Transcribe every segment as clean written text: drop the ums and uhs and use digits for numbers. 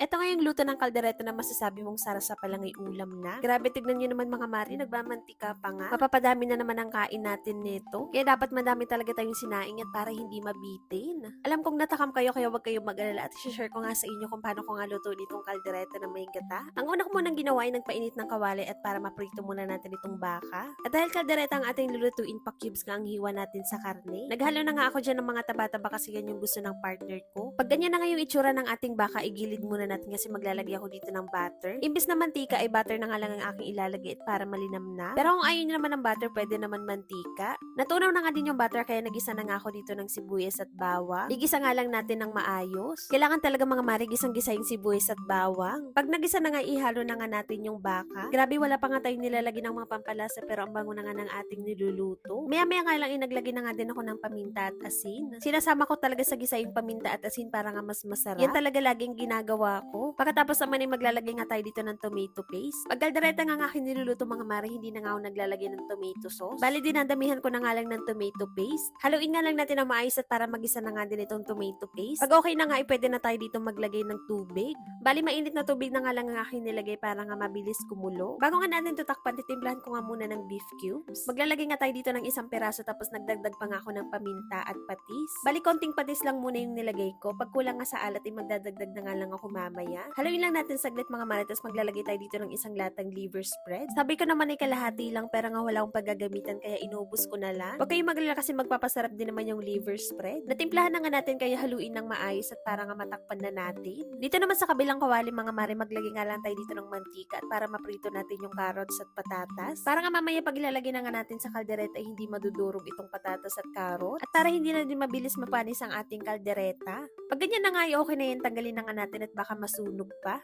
Eto nga yung luto ng kaldereta na masasabi mong sarasa pa lang ay ulam na. Grabe, tignan nyo naman mga mari, nagmamantika pa nga. Mapapadami na naman ang kain natin nito. Kaya dapat madami talaga tayong sinaing at para hindi mabitin. Alam kong natakam kayo kaya wag kayong mag-alala at share ko nga sa inyo kung paano ko nga luto ditong kaldereta na may gata. Ang una ko munang ginawa ay nagpainit ng kawali at para maprito muna natin itong baka. At dahil kaldereta ang ating lulutuin, pa-cubes nga ang hiwa natin sa karne. Naghalo na nga ako dyan ng mga taba-taba kasi yan yung gusto ng partner ko. Pag ganyan na nga yung itsura ng ating baka, igilid muna natin kasi maglalagay ako dito ng butter. Imbis na mantika ay butter na nga lang ang aking ilalagay at para malinam na. Pero kung ayaw nyo naman ng butter, pwede naman mantika. Natunaw na nga din yung butter kaya nagisa na nga ako dito ng sibuyas at bawang. Igisa nga lang natin ng maayos. Kailangan talaga mga mari gisang-gisa yung sibuyas at bawang. Pag nagisa na nga, ihalo na nga natin yung baka. Grabe, wala pa nga tayong nilalagay ng mga pampalasa pero ang bango na nga ng ating niluluto. Maya-maya nga lang inaglagay na nga din ako ng paminta at asin. Sinasama ko talaga sa gisa yung paminta at asin para nga mas masarap. Yan talaga laging ginagawa ko. Pagkatapos naman ay maglalagay nga tayo dito ng tomato paste. Pag kaldereta nga ang aking niluluto mga mare, hindi na nga ako naglalagay ng tomato sauce. Bali dinadamihan ko na nga lang ng tomato paste. Haluin nga lang natin ang maayos at para magisa na nga din itong tomato paste. Pag okay na nga ay pwede na tayo dito maglagay ng tubig. Bali mainit na tubig na nga lang ang aking nilagay para nga mabilis kumulo. Bago nga natin tutakpan, titimplahan ko nga muna ng beef cubes. Maglalagay nga tayo dito ng isang peraso tapos nagdagdag pa nga ako ng paminta at patis. Bali konting patis lang muna yung nilagay ko. Pag kulang nga sa alat ay magdadagdag na nga lang ako mamaya. Haluin lang natin saglit mga mare, tapos maglalagay tayo dito ng isang latang liver spread. Sabi ko naman ay kalahati lang pero nga wala akong paggagamitan kaya inubos ko na lang. Huwag kayong maglala kasi magpapasarap din naman yung liver spread. Natimplahan na nga natin kaya haluin ng maayos at para nga matakpan na natin. Dito naman sa kabilang kawali mga mare, maglagay nga lang tayo dito ng mantika at para maprito natin yung carrots at patatas. Para nga mamaya pag ilalagay na nga natin sa kaldereta ay hindi madudurog itong patatas at carrot. At para hindi na din mabilis mapanis ang ating kaldereta. Pag ganyan na nga ay okay na yan, tanggalin na nga natin at baka masunog pa.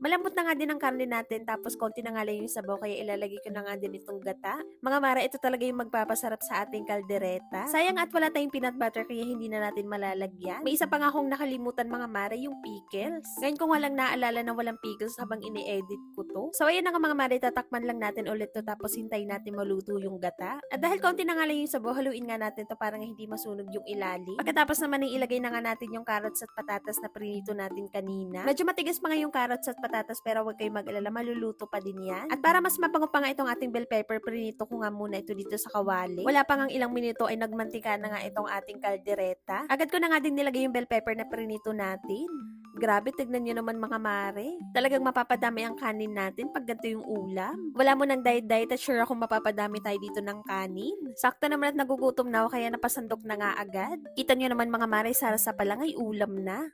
Malambot na nga din ang karne natin tapos konti na nga lang yung sabaw kaya ilalagay ko na nga din itong gata. Mga mara, ito talaga yung magpapasarap sa ating kaldereta. Sayang at wala tayong peanut butter kaya hindi na natin malalagyan. May isa pa nga akong nakalimutan mga mara, yung pickles. Ngayon ko nga lang naalala na walang pickles habang ini-edit ko to. So ayan na nga mga mara, tatakman lang natin ulit to tapos hintayin natin maluto yung gata. At dahil konti na nga lang yung sabaw, haluin nga natin to para nga hindi masunog yung ilalim. Pagkatapos naman ay ilagay na nga natin yung carrots at patatas na prinito natin kanina. Medyo matigas pa nga yung carrots at patatas pero huwag kayong mag-alala, maluluto pa din yan. At para mas mabango pa nga itong ating bell pepper, prinito ko nga muna ito dito sa kawali. Wala pa nga ilang minuto ay nagmantika na nga itong ating kaldereta. Agad ko na nga din nilagay yung bell pepper na prinito natin. Grabe, tignan nyo naman mga mare. Talagang mapapadami ang kanin natin pag ganito yung ulam. Wala mo ng diet at sure akong mapapadami tayo dito ng kanin. Sakto naman at nagugutom na ako kaya napasandok na nga agad. Kita nyo naman mga mare, sarasa pa lang ay ulam na.